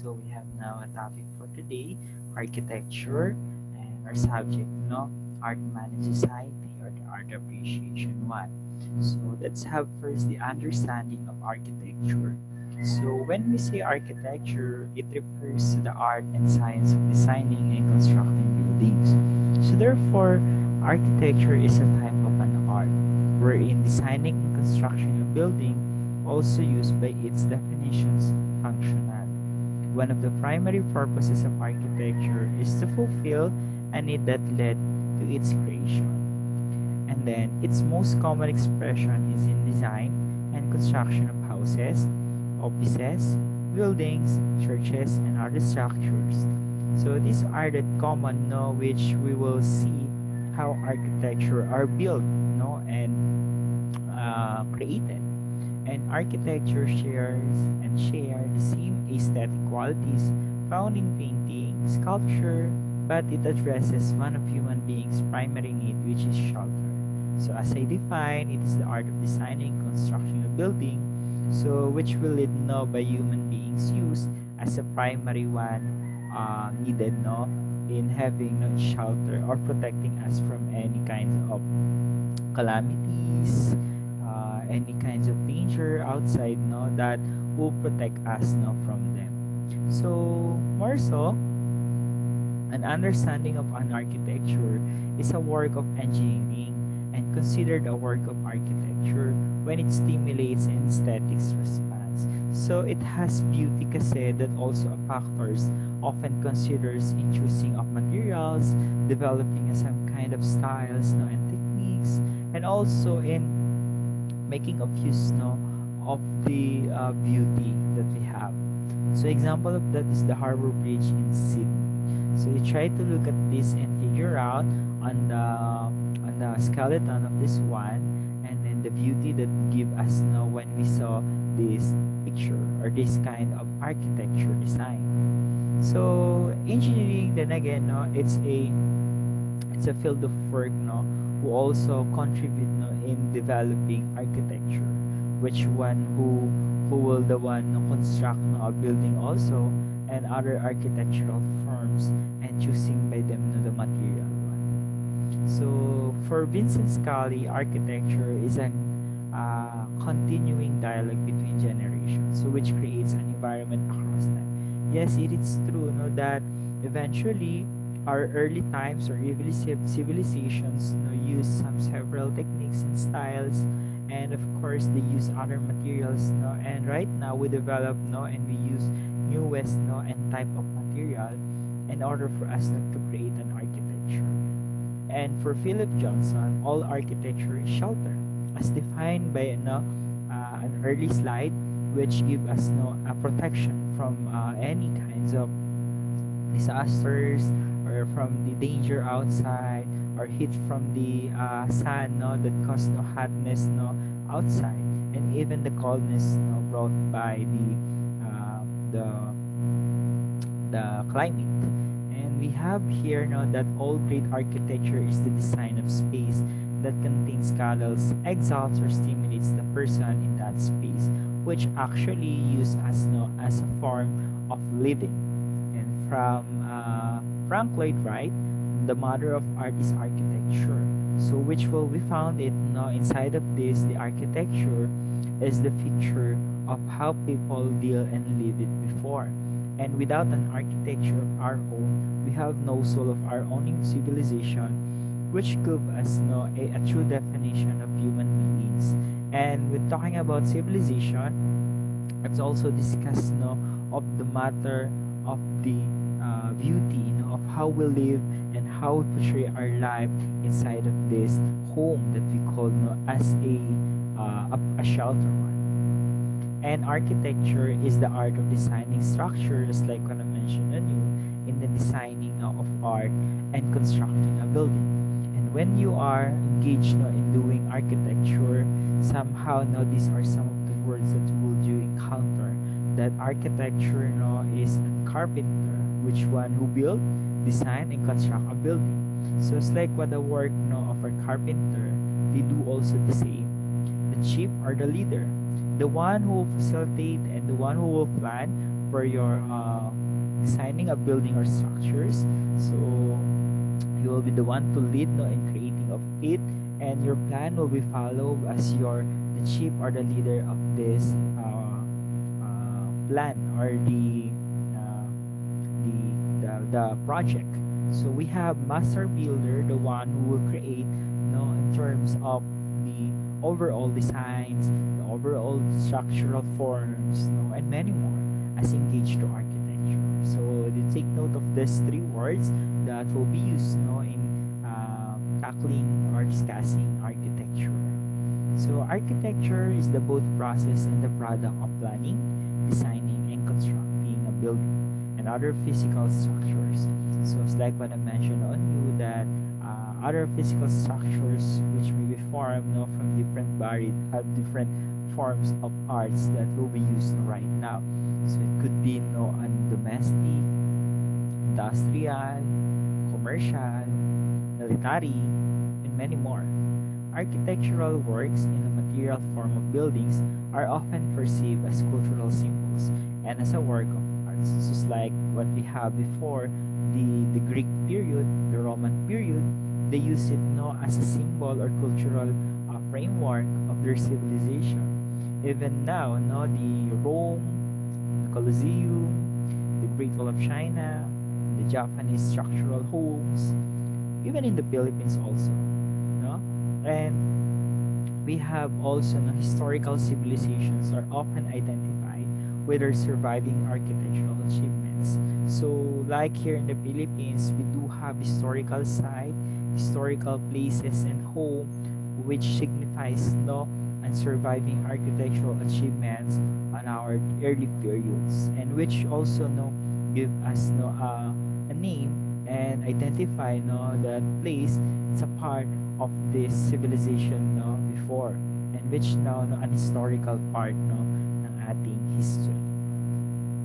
So we have now a topic for today, architecture, and our subject, art managed society or the art appreciation one. So let's have first the understanding of architecture. So when we say architecture, it refers to the art and science of designing and constructing buildings. So therefore, architecture is a type of an art, wherein designing and constructing a building also used by its definitions functional. One of the primary purposes of architecture is to fulfill a need that led to its creation. And then its most common expression is in design and construction of houses, offices, buildings, churches, and other structures. So these are the common, which we will see how architecture are built, and created. And architecture share the same aesthetic qualities found in painting, sculpture, but it addresses one of human beings' primary need, which is shelter. So as I define, it is the art of designing, constructing a building, so which will lead by human beings use as a primary one needed in having shelter or protecting us from any kinds of calamities, any kinds of danger outside, that will protect us, from them. So more so, an understanding of an architecture is a work of engineering and considered a work of architecture when it stimulates an aesthetics response. So it has beauty kasi that also a factors often considers in choosing of materials, developing some kind of styles, and techniques, and also in making of use of the beauty that we have. So example of that is the Harbor Bridge in Sydney. So you try to look at this and figure out on the skeleton of this one, and then the beauty that give us when we saw this picture or this kind of architecture design. So engineering, then again, it's a field of work, who also contribute in developing architecture, which one who will the one construct a building also, and other architectural firms, and choosing by them the material one. So for Vincent Scully, architecture is an continuing dialogue between generations, so which creates an environment across time. Yes, it is true, that eventually our early times or early civilizations use some several techniques and styles, and of course they use other materials, and right now we develop and we use newest and type of material in order for us to create an architecture. And for Philip Johnson, all architecture is shelter, as defined by an early slide, which give us a protection from any kinds of disasters, or from the danger outside, or heat from the sun, that cause hotness outside, and even the coldness brought by the the climate. And we have here that all great architecture is the design of space that contains cuddles, exalts, or stimulates the person in that space, which actually used as a form of living. And from Frank Lloyd Wright, the mother of art is architecture. So which will we found it inside of this, the architecture is the picture of how people deal and live it before. And without an architecture of our own, we have no soul of our own in civilization, which give us a true definition of human beings. And with talking about civilization, let's also discuss of the matter of the beauty of how we live and how we portray our life inside of this home that we call as a shelter one. And architecture is the art of designing structures, like what I mentioned earlier, in the designing of art and constructing a building. And when you are engaged in doing architecture, somehow these are some of the words that will you encounter. That architecture is a carpenter, which one who build, design, and construct a building. So it's like what the work of a carpenter, they do also the same. The chief or the leader, the one who will facilitate and the one who will plan, for your designing a building or structures. So you will be the one to lead no, in creating of it, and your plan will be followed as your the chief or the leader of this plan or uh, the, the project. So we have master builder, the one who will create, in terms of the overall designs, the overall structural forms, and many more as engaged to architecture. So you take note of these three words that will be used, in tackling or discussing architecture. So architecture is the both process and the product of planning, designing, and constructing a building and other physical structures. So it's like what I mentioned on you that other physical structures which may be formed from different varied have different forms of arts that will be used right now. So it could be on domestic, industrial, commercial, military, and many more. Architectural works in the material form of buildings are often perceived as cultural symbols and as a work of art. Just like what we have before, the Greek period, the Roman period, they use it as a symbol or cultural framework of their civilization. Even now, the Rome, the Colosseum, the Great Wall of China, the Japanese structural homes, even in the Philippines also, no? And we have also historical civilizations are often identified with their surviving architectural achievements. So like here in the Philippines, we do have historical site, historical places and home which signifies and surviving architectural achievements on our early periods, and which also give us a name and identify that place is a part of this civilization before, and which now an historical part ng ating history.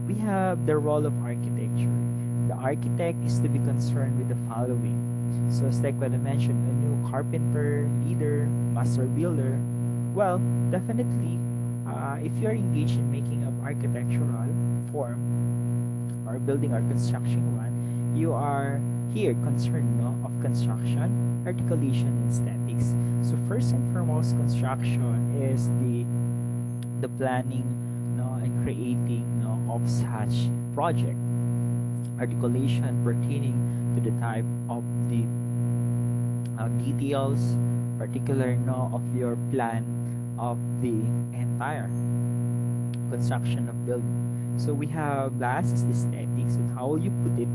We have the role of architecture. The architect is to be concerned with the following. So it's like what I mentioned, a new carpenter, leader, master builder. Well, definitely, if you're engaged in making up architectural form or building or construction one, you are here concerned of construction, articulation, and aesthetics. So first and foremost, construction is the planning and creating of such project. Articulation pertaining to the type of the details, particular of your plan of the entire construction of building. So we have last is the aesthetics and how you put it,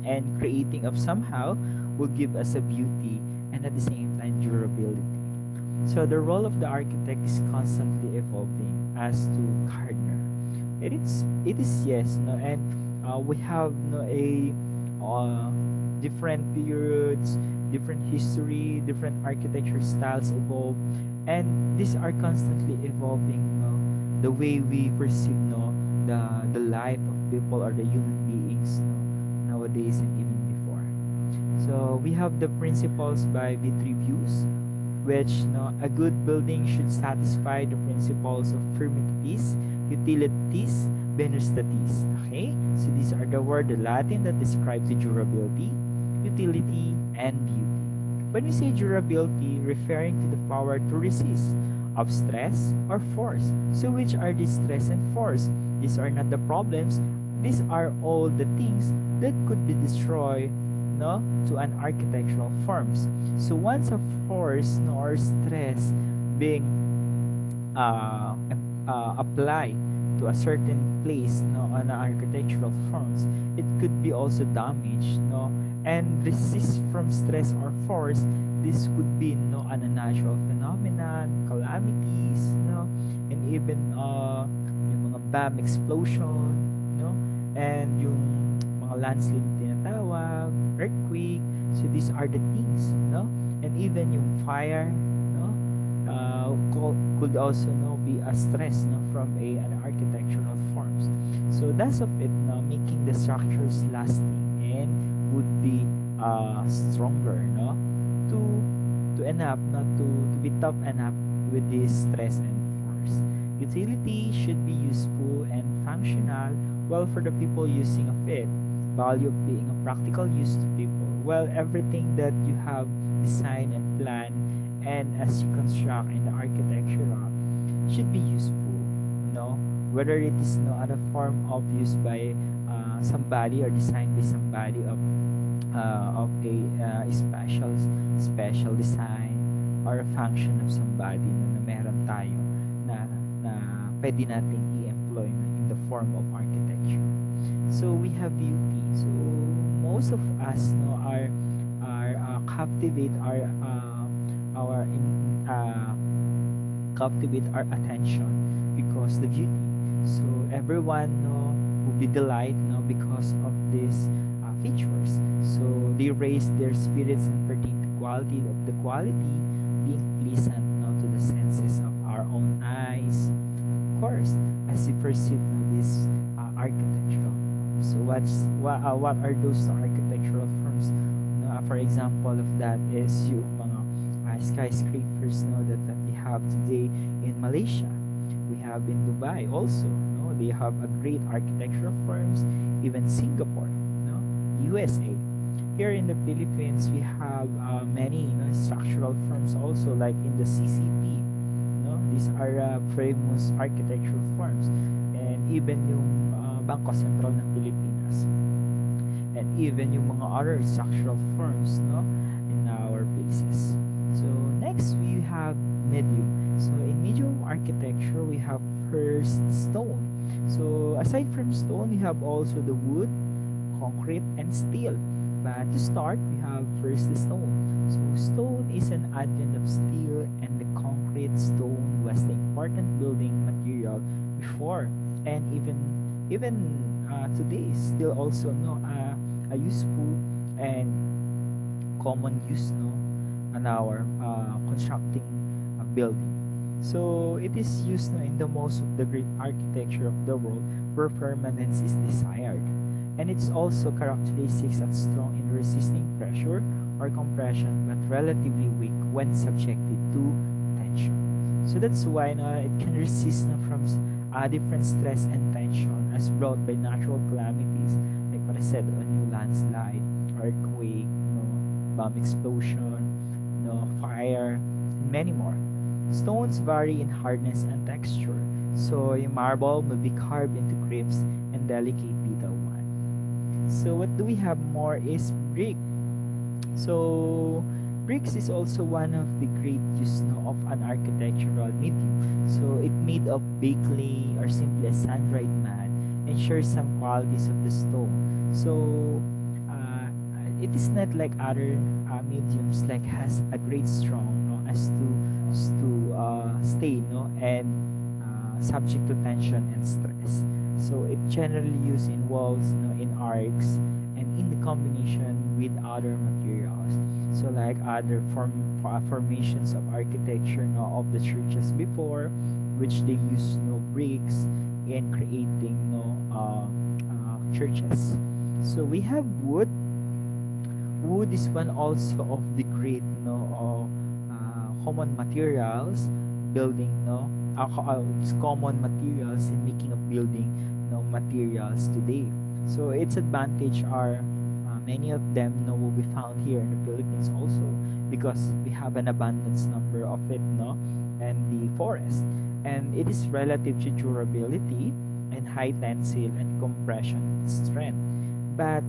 and creating of somehow will give us a beauty and at the same time durability. So the role of the architect is constantly evolving as to Gardner. It is yes, and we have a different periods, different history, different architecture styles evolve, and these are constantly evolving. The way we perceive the life of people or the human beings nowadays and even before. So we have the principles by Vitruvius, which a good building should satisfy the principles of firmitas, utilitas, venustatis. Okay, so these are the word, the Latin that describes the durability, utility, and beauty. When we say durability, referring to the power to resist of stress or force. So which are these stress and force? These are not the problems. These are all the things that could be destroyed to an architectural forms. So once a force or stress being applied to a certain place on an architectural forms, it could be also damaged and resist from stress or force. This could be a natural phenomenon, calamities, and even yung mga bomb explosion, and yung mga landslide tinatawag, earthquake. So these are the things, and even yung fire, could also be a stress from an architectural forms. So that's of it, making the structures lasting and would be stronger, to enough, to be tough enough with this stress and force. Utility should be useful and functional, well, for the people using of it, value of being a practical use to people. Well, everything that you have designed and planned and as you construct in the architectural should be useful, whether it is no other form of use by somebody or designed by somebody of a special design or a function of somebody na meron tayo na na pwede nating i-employ in the form of architecture. So we have beauty. So most of us are captivate our in captivate our attention because the beauty. So everyone will be delight because of these features. So they raise their spirits and pertain to quality of the quality being pleasant to the senses of our own eyes. Of course, as we perceive this architectural. So what are those architectural forms? For example of that is yung mga skyscrapers that we have today in Malaysia. We have in Dubai also. They have a great architectural firms, even Singapore, USA. Here in the Philippines, we have many structural firms also, like in the CCP. These are famous architectural firms, and even yung Bangko Sentral ng Pilipinas, and even yung mga other structural firms, in our places. So next we have medium. So in medium architecture, we have first stone. So aside from stone, we have also the wood, concrete, and steel. But to start, we have first the stone. So stone is an adjunct of steel, and the concrete stone was the important building material before, and even today still also a useful and common use on our constructing a building. So it is used in the most of the great architecture of the world where permanence is desired. And it's also characteristics as strong in resisting pressure or compression but relatively weak when subjected to tension. So that's why it can resist from different stress and tension as brought by natural calamities like what I said, a new landslide, earthquake, bomb explosion, fire, and many more. Stones vary in hardness and texture, so a marble will be carved into crisp and delicate detail one. So what do we have more is brick. So bricks is also one of the great use of an architectural medium. So it made of baked clay or simply a sun-dried mud and shares some qualities of the stone. So it is not like other mediums like has a great strong as to stay and subject to tension and stress. So it generally used in walls, in arcs, and in the combination with other materials. So like other formations of architecture of the churches before, which they use bricks in creating churches. So we have wood. Wood is one also of the great common materials building it's common materials in making of building materials today. So its advantage are many of them will be found here in the Philippines also because we have an abundance number of it and the forest, and it is relative to durability and high tensile and compression strength, but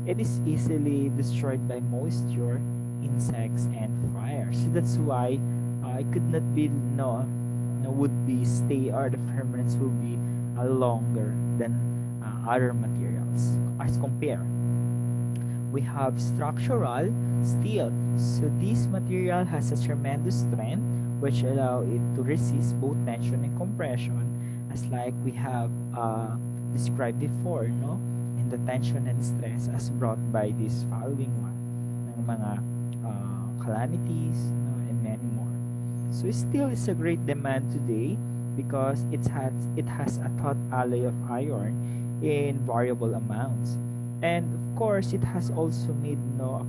it is easily destroyed by moisture, insects, and fire. So that's why it could not be would be stay or the permanence will be longer than other materials as compared. We have structural steel. So this material has a tremendous strength which allow it to resist both tension and compression, as like we have described before, in the tension and stress as brought by this following one, ng mga calamities, and many more. So steel is a great demand today because it has a taut alloy of iron in variable amounts. And of course, it has also made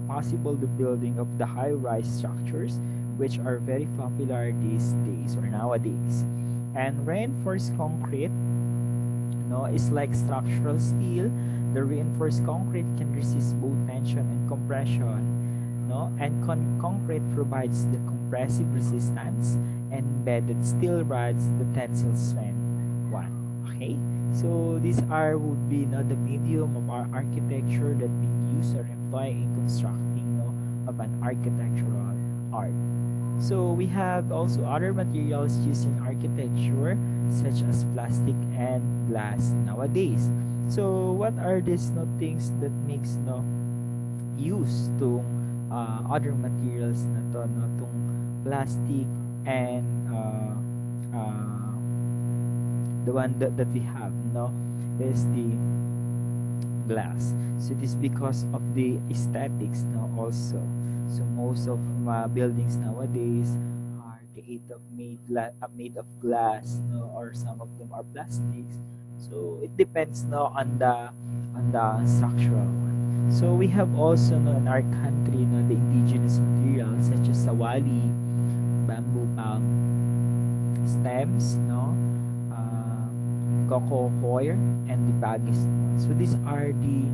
possible the building of the high-rise structures, which are very popular these days or nowadays. And reinforced concrete, no, is like structural steel. The reinforced concrete can resist both tension and compression, no, and concrete provides the compressive resistance, and embedded steel rods the tensile strength one. Okay, so these are would be, the medium of our architecture that we use or employ in constructing, of an architectural art. So we have also other materials used in architecture, such as plastic and glass nowadays. So what are these, things that makes, use to other materials na to, tong plastic and the one that we have, is the glass. So it is because of the aesthetics now also. So most of buildings nowadays are made of glass, or some of them are plastics. So it depends now on the structural one. So we have also, in our country, the indigenous materials such as sawali, bamboo palm stems, uh, cocoa coir, and the bagis. So these are the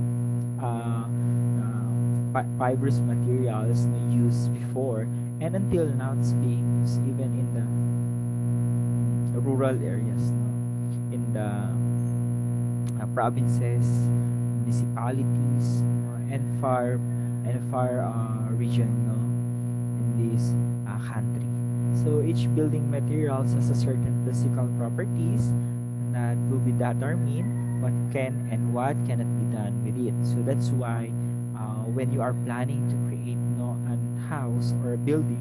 fibrous materials used before, and until now it's being used even in the rural areas, in the provinces, municipalities, and far region, in this country. So each building materials has a certain physical properties that will be determined what can and what cannot be done with it. So that's why when you are planning to create, an house or a building,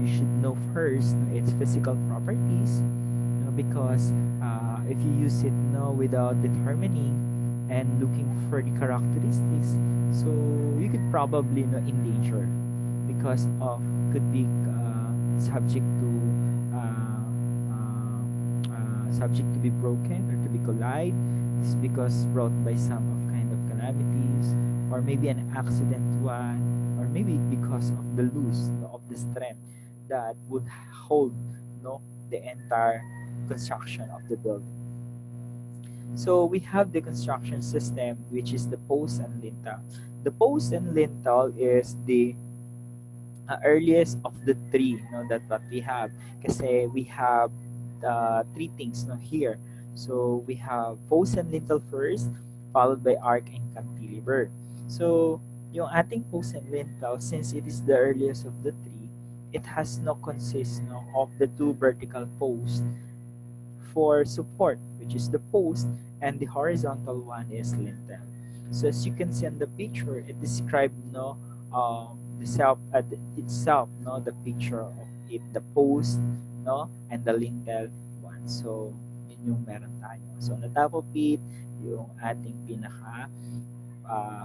you should know first its physical properties, because if you use it, without determining and looking for the characteristics, so you could probably, endanger, because of could be subject to subject to be broken or to be collide. It's because brought by some of kind of calamities, or maybe an accident one, or maybe because of the loose, of the strength that would hold, the entire construction of the building. So we have the construction system, which is the post and lintel. The post and lintel is the earliest of the three, that what we have. Kasi we have three things, here. So we have post and lintel first, followed by arc and cantilever. So yung ating post and lintel, since it is the earliest of the three, it has no consist, of the two vertical posts for support, which is the post, and the horizontal one is lintel. So as you can see on the picture, it describes, the self itself, the picture of it, the post, and the lintel one. So yun yung meron tayo. So on the top of it, yung ating pinaka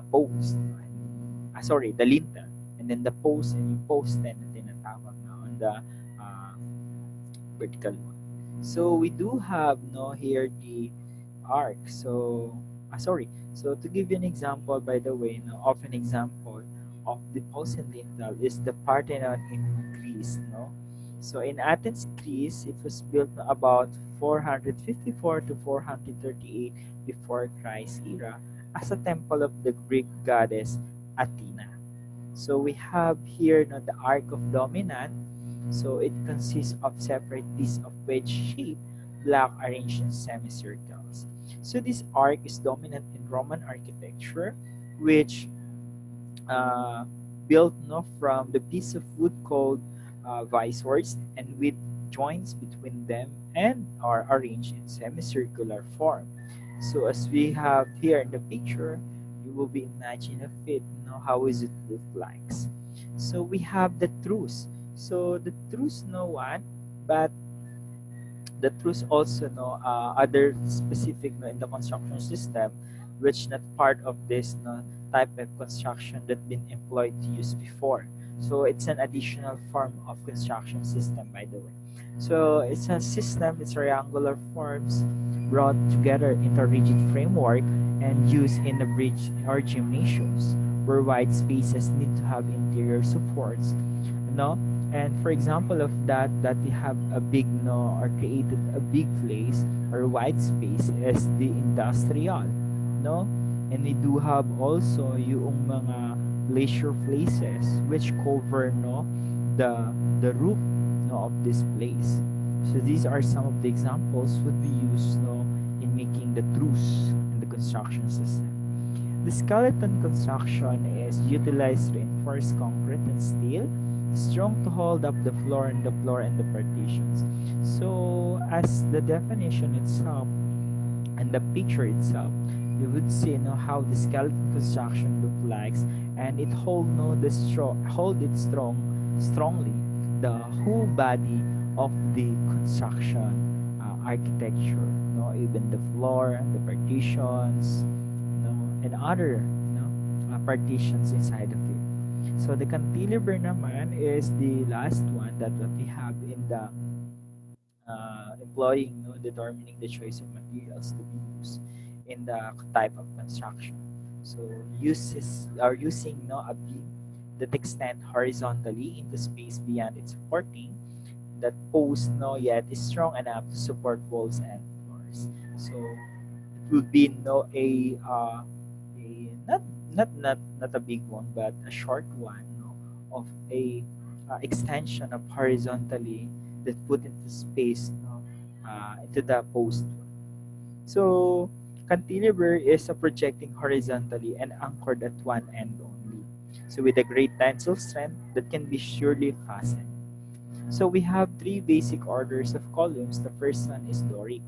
post, sorry, the lintel, and then the post, and yung posten na tinatawag na on the vertical one. So we do have, here the arc. So sorry. So to give you an example, by the way, of an example of the post and lintel is the Parthenon in Greece. So in Athens, Greece, it was built about 454 to 438 before Christ era as a temple of the Greek goddess Athena. So we have here, the Ark of Dominant. So it consists of separate pieces of wedge-shaped block arranged in semicircles. So this arc is dominant in Roman architecture, which built, from the piece of wood called visors, and with joints between them, and are arranged in semicircular form. So as we have here in the picture, you will be imagining of it, how is it look like. So we have the truss. So the truss, what, but the truss also, other specific, in the construction system, which not part of this, type of construction that been employed to use before. So it's an additional form of construction system, by the way. So it's a system, it's triangular forms brought together into a rigid framework and used in a bridge or gymnasiums, where wide spaces need to have interior supports, And for example of that, that we have a big no or created a big place or wide space is the industrial, no? And we do have also yung mga leisure places which cover no the roof no of this place. So these are some of the examples would be used no in making the truss in the construction system. The skeleton construction is utilized reinforced concrete and steel, strong to hold up the floor and the partitions. So, as the definition itself and the picture itself, you would see how the skeleton construction look like, and it hold it strongly the whole body of the construction architecture, even the floor, the partitions, and other partitions inside of it. So the cantilever naman is the last one that what we have in the employing, determining the choice of materials to be used in the type of construction. So uses are using a beam that extend horizontally into space beyond its supporting, that post yet is strong enough to support walls and floors. So it would be a not a big one, but a short one, of a extension of horizontally that put into space, into the post. So cantilever is a projecting horizontally and anchored at one end only. So with a great tensile strength that can be surely fastened. So we have three basic orders of columns. The first one is Doric.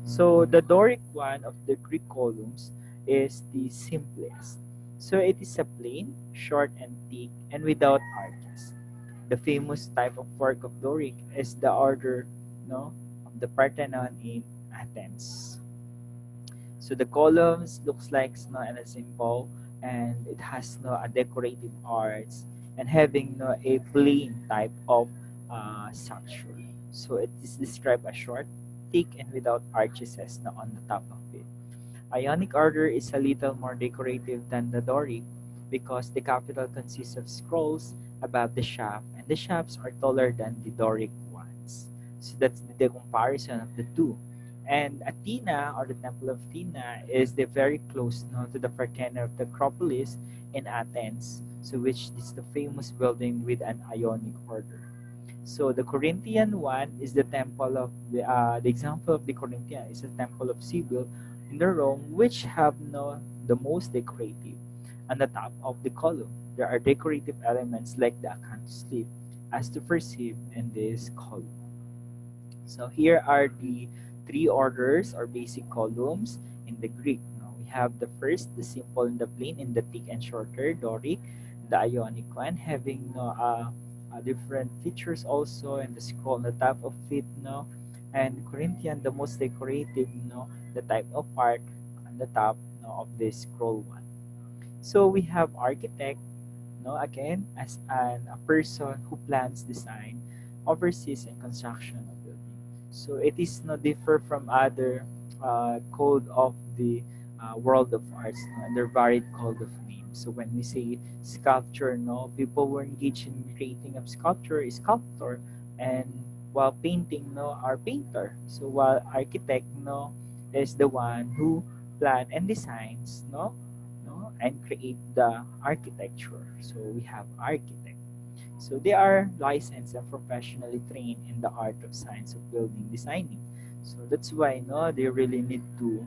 So the Doric one of the Greek columns is the simplest. So it is a plain, short and thick, and without arches. The famous type of work of Doric is the order, of the Parthenon in Athens. So the columns looks like and a symbol, and it has a decorative arts and having a plain type of structure. So it is described as short, thick, and without arches as on the top of it. Ionic order is a little more decorative than the Doric because the capital consists of scrolls above the shaft, and the shafts are taller than the Doric ones. So that's the comparison of the two. And Athena, or the Temple of Athena, is the very close to the Parthenon of the Acropolis in Athens, so which is the famous building with an Ionic order. So the Corinthian one is the temple of the example of the Corinthian is the temple of Sibyl in the Rome, which have the most decorative. On the top of the column, there are decorative elements like the acanthus leaf, as to perceive in this column. So here are the three orders or basic columns in the Greek. Now, we have the first, the simple and the plain, and the thick and shorter, Doric, the Ionic one, having different features also, and the scroll on the top of it, and Corinthian, the most decorative, the type of part on the top of the scroll one. So we have architect, again, as a person who plans, design, oversees, and construction of building. So it is no differ from other code of the world of arts, and their varied code of names. So when we say sculpture, people were engaged in creating of sculpture is sculptor, and while painting, are painter. So while architect, is the one who plan and designs, and create the architecture. So we have architect. So they are licensed and professionally trained in the art of science of building designing. So that's why they really need to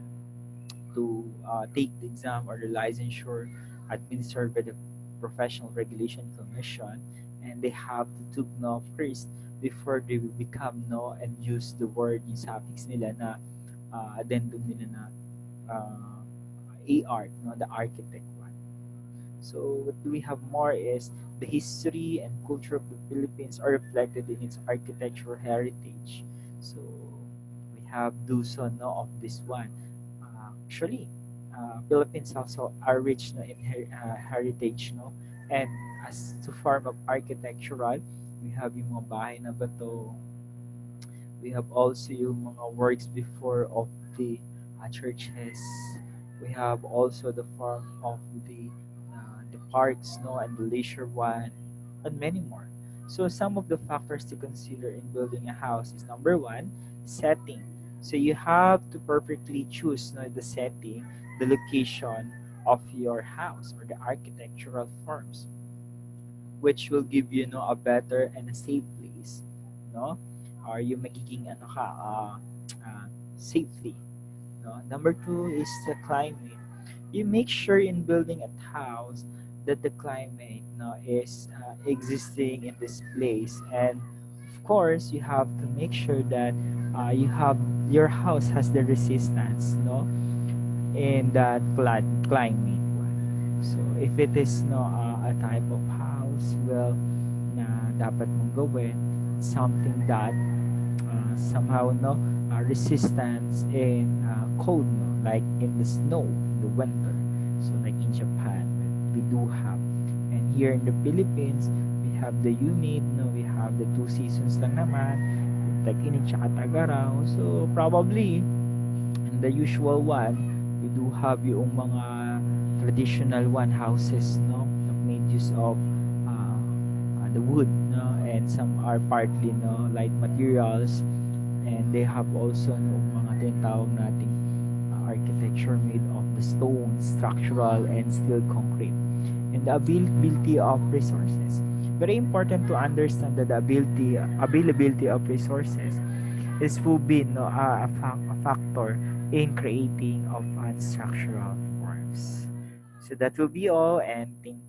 take the exam or the licensure administered by the Professional Regulation Commission, and they have to took first before they will become and use the word yung suffix nila na addendum nila na art, the architect one. So what do we have more is the history and culture of the Philippines are reflected in its architectural heritage. So we have Duson of this one. Actually, Philippines also are rich in heritage, and as to form of architectural, we have yung mga bahay na bato. We have also yung mga works before of the churches. We have also the form of the parks, and the leisure one, and many more. So some of the factors to consider in building a house is number one, setting. So you have to perfectly choose, the setting, the location of your house or the architectural forms, which will give you, a better and a safe place, no? Or yung magiging safely, no? Number two is the climate. You make sure in building a house that the climate, is existing in this place, and of course you have to make sure that you have your house has the resistance, in that climate one. So if it is no a type of house, well, na dapat mong gawin, something that somehow, resistance in cold, like in the snow in the winter. So like in Japan, we do have, and here in the Philippines we have the humid, we have the two seasons lang naman, tag-init tsaka tag-araw. So probably in the usual one, we do have yung mga traditional one houses, made use of the wood, and some are partly, light materials, and they have also yung mga tinatawag nating architecture made of the stone, structural, and steel concrete. And the availability of resources. Very important to understand that the availability of resources is will be, a factor in creating of structural forms. So that will be all, and thank